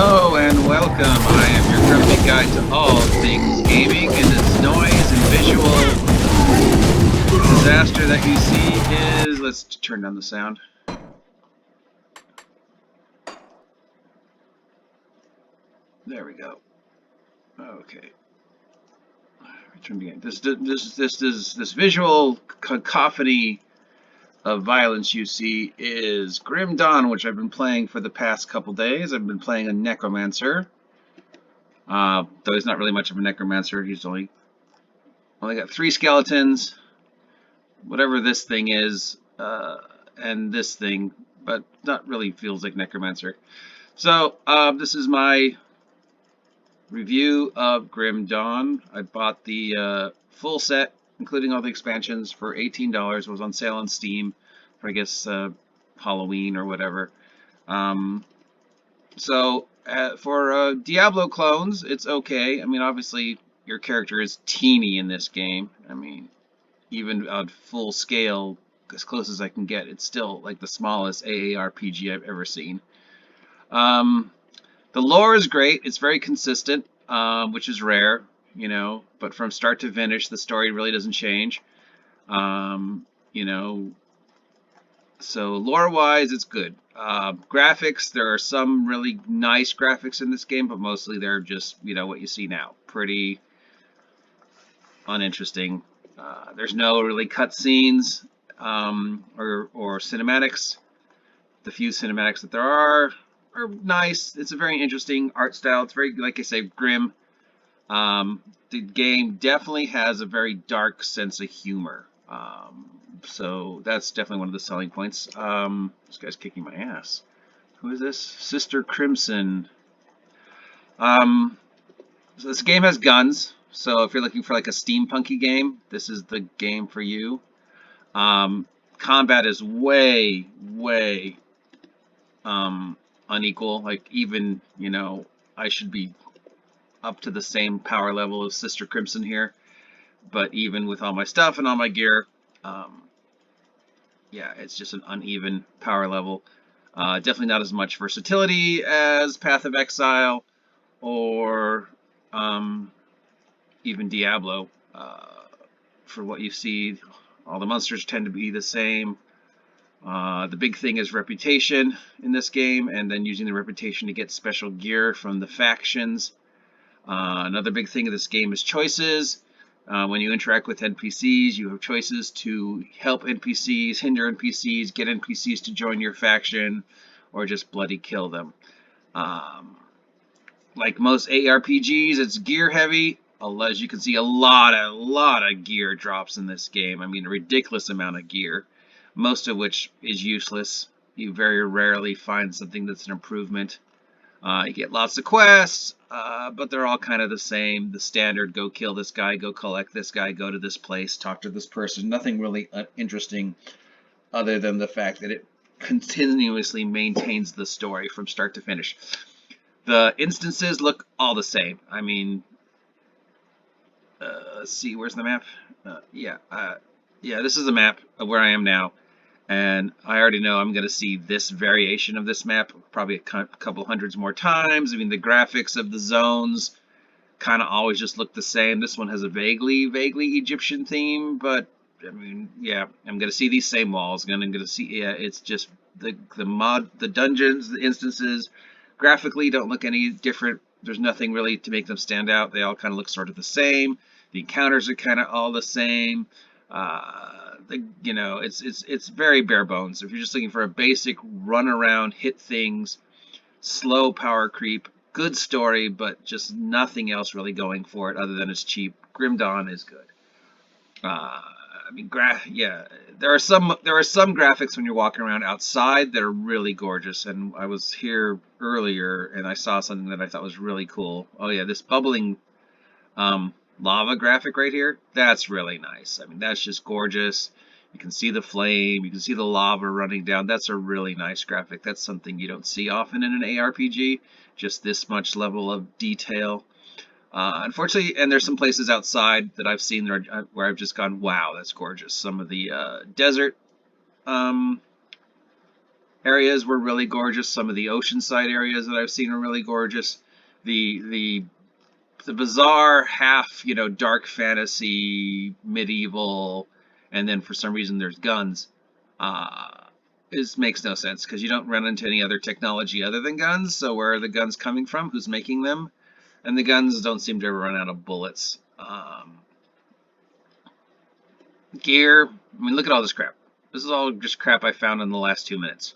Hello and welcome. I am your friendly guide to all things gaming, and this noise and visual disaster that you see is... Let's turn down the sound. There we go. Okay. This visual cacophony of violence you see is Grim Dawn, which I've been playing for the past couple days. I've been playing a necromancer. Though he's not really much of a necromancer. He's only got 3 skeletons, whatever this thing is, and this thing, but not really feels like necromancer. So this is my review of Grim Dawn. I bought the full set, including all the expansions, for $18. It was on sale on Steam for, I guess, Halloween or whatever. For Diablo clones, it's okay. I mean, obviously, your character is teeny in this game. I mean, even on full scale, as close as I can get, it's still like the smallest AARPG I've ever seen. The lore is great. It's very consistent, which is rare, you know, but from start to finish, the story really doesn't change. You know, so lore-wise, it's good. Graphics, there are some really nice graphics in this game, but mostly they're just, you know, what you see now. Pretty uninteresting. There's no really cutscenes or cinematics. The few cinematics that there are nice. It's a very interesting art style. It's very, like I say, grim. The game definitely has a very dark sense of humor. So that's definitely one of the selling points. This guy's kicking my ass. Who is this? Sister Crimson. So this game has guns. So if you're looking for like a steampunky game, this is the game for you. Combat is way unequal. Like, even, you know, I should be up to the same power level as Sister Crimson here, but even with all my stuff and all my gear, yeah, it's just an uneven power level. Definitely not as much versatility as Path of Exile or even Diablo. For what you see, all the monsters tend to be the same. The big thing is reputation in this game, and then using the reputation to get special gear from the factions. Another big thing of this game is choices. When you interact with NPCs, you have choices to help NPCs, hinder NPCs, get NPCs to join your faction, or just bloody kill them. Like most ARPGs, it's gear heavy. As you can see, a lot of gear drops in this game. I mean, a ridiculous amount of gear, most of which is useless. You very rarely find something that's an improvement. You get lots of quests, but they're all kind of the same. The standard, go kill this guy, go collect this guy, go to this place, talk to this person. Nothing really interesting other than the fact that it continuously maintains the story from start to finish. The instances look all the same. I mean, let's see, where's the map? Yeah, this is a map of where I am now. And I already know I'm going to see this variation of this map probably a couple hundreds more times. I mean, the graphics of the zones kind of always just look the same. This one has a vaguely Egyptian theme, but I mean, yeah, I'm going to see these same walls. I'm going to see, yeah, it's just the dungeons, the instances, graphically don't look any different. There's nothing really to make them stand out. They all kind of look sort of the same. The encounters are kind of all the same. You know, it's very bare bones. If you're just looking for a basic run around, hit things, slow power creep, good story, but just nothing else really going for it other than it's cheap, Grim Dawn is good. I mean, yeah, there are some graphics when you're walking around outside that are really gorgeous. And I was here earlier and I saw something that I thought was really cool. Oh yeah, this bubbling lava graphic right here, that's really nice. I mean, that's just gorgeous. You can see the flame, you can see the lava running down. That's a really nice graphic. That's something you don't see often in an ARPG, just this much level of detail. Unfortunately, and there's some places outside that I've seen where I've just gone, wow, that's gorgeous. Some of the desert areas were really gorgeous. Some of the oceanside areas that I've seen are really gorgeous. The the bizarre half, dark fantasy, medieval, and then for some reason there's guns. Uh, is makes no sense because you don't run into any other technology other than guns. So where are the guns coming from? Who's making them? And the guns don't seem to ever run out of bullets. Gear. I mean, look at all this crap. This is all just crap I found in the last 2 minutes.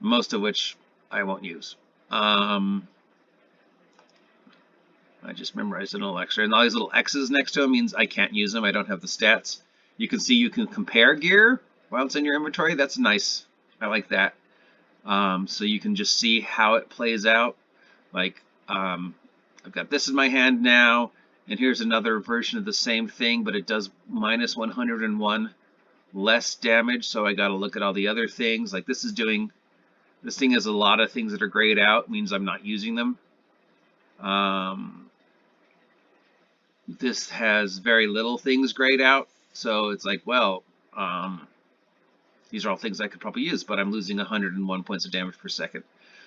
Most of which I won't use. I just memorized an little extra. And all these little X's next to them means I can't use them. I don't have the stats. You can see you can compare gear while it's in your inventory. That's nice. I like that. So you can just see how it plays out. Like, I've got this in my hand now, and here's another version of the same thing, but it does minus 101 less damage. So I got to look at all the other things. Like this thing has a lot of things that are grayed out, means I'm not using them. This has very little things grayed out, so it's like, well, these are all things I could probably use, but I'm losing 101 points of damage per second.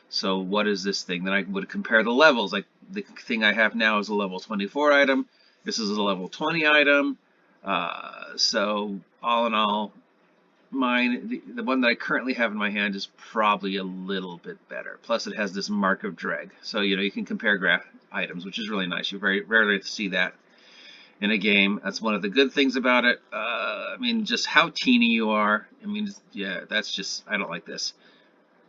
So what is this thing? Then I would compare the levels. Like the thing I have now is a level 24 item. This is a level 20 item. So all in all, mine, the one that I currently have in my hand is probably a little bit better. Plus it has this mark of dreg. So, you can compare graph items, which is really nice. You very rarely see that in a game. That's one of the good things about it. I mean, just how teeny you are. I mean, yeah, that's just, I don't like this.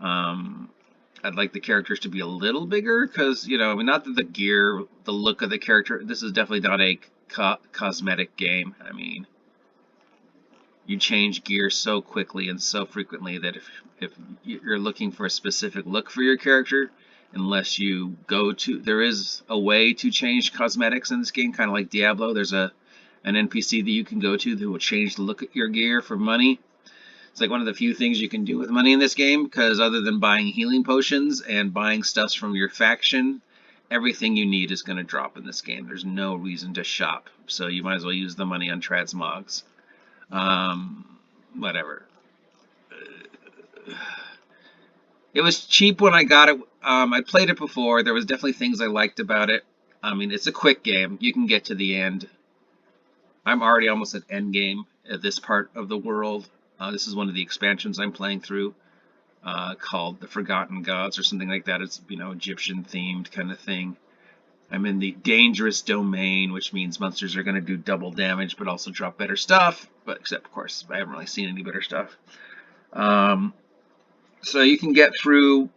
I'd like the characters to be a little bigger because, I mean, not that the gear, the look of the character, this is definitely not a cosmetic game. I mean, you change gear so quickly and so frequently that if you're looking for a specific look for your character, unless you there is a way to change cosmetics in this game, kind of like Diablo. There's an NPC that you can go to that will change the look of your gear for money. It's like one of the few things you can do with money in this game, because other than buying healing potions and buying stuff from your faction, everything you need is going to drop in this game. There's no reason to shop, so you might as well use the money on transmogs. Whatever. It was cheap when I got it. I played it before. There was definitely things I liked about it. I mean, it's a quick game. You can get to the end. I'm already almost at end game at this part of the world. This is one of the expansions I'm playing through, called The Forgotten Gods or something like that. It's, Egyptian themed kind of thing. I'm in the dangerous domain, which means monsters are going to do double damage, but also drop better stuff. But except, of course, I haven't really seen any better stuff. So you can get through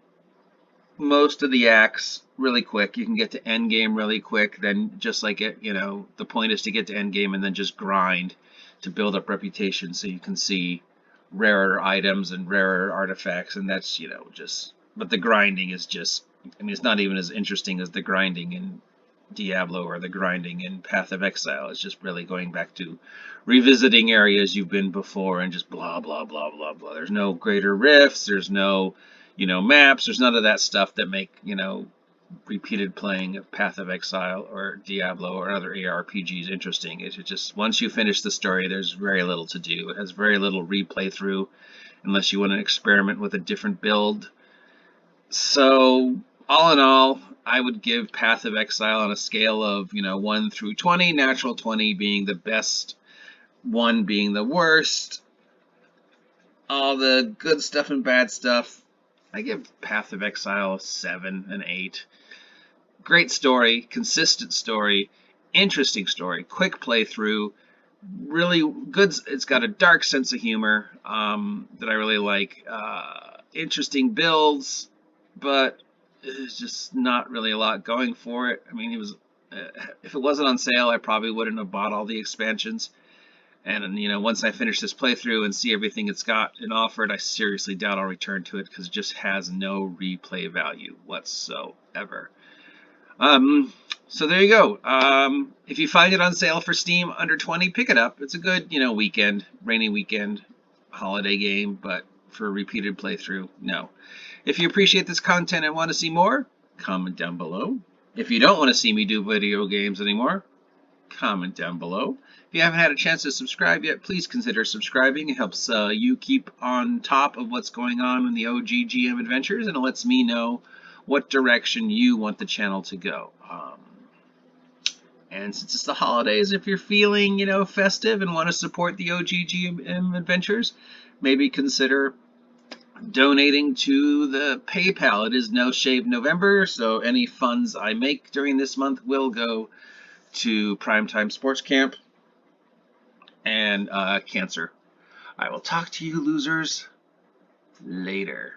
most of the acts really quick. You can get to end game really quick. Then, just like it, the point is to get to end game and then just grind to build up reputation, so you can see rarer items and rarer artifacts. And that's, just. But the grinding is just. I mean, it's not even as interesting as the grinding in Diablo or the grinding in Path of Exile. It's just really going back to revisiting areas you've been before and just blah, blah, blah, blah, blah. There's no greater rifts. There's no, maps. There's none of that stuff that make, repeated playing of Path of Exile or Diablo or other ARPGs interesting. It's just, once you finish the story, there's very little to do. It has very little replay through unless you want to experiment with a different build. So, all in all, I would give Path of Exile on a scale of, 1 through 20, natural 20 being the best, 1 being the worst. All the good stuff and bad stuff, I give Path of Exile a 7, an 8. Great story, consistent story, interesting story, quick playthrough, really good. It's got a dark sense of humor that I really like. Interesting builds, but there's just not really a lot going for it. I mean, if it wasn't on sale, I probably wouldn't have bought all the expansions. And once I finish this playthrough and see everything it's got and offered, I seriously doubt I'll return to it because it just has no replay value whatsoever. So there you go. If you find it on sale for Steam under 20, pick it up. It's a good, weekend, rainy weekend, holiday game, but for a repeated playthrough, no. If you appreciate this content and want to see more, comment down below. If you don't want to see me do video games anymore, comment down below. If you haven't had a chance to subscribe yet, please consider subscribing. It helps you keep on top of what's going on in the OGGM adventures, and it lets me know what direction you want the channel to go. And since it's the holidays, if you're feeling, festive and want to support the OGGM adventures, maybe consider donating to the PayPal. It is No Shave November, so any funds I make during this month will go to Primetime Sports Camp and cancer. I will talk to you losers later.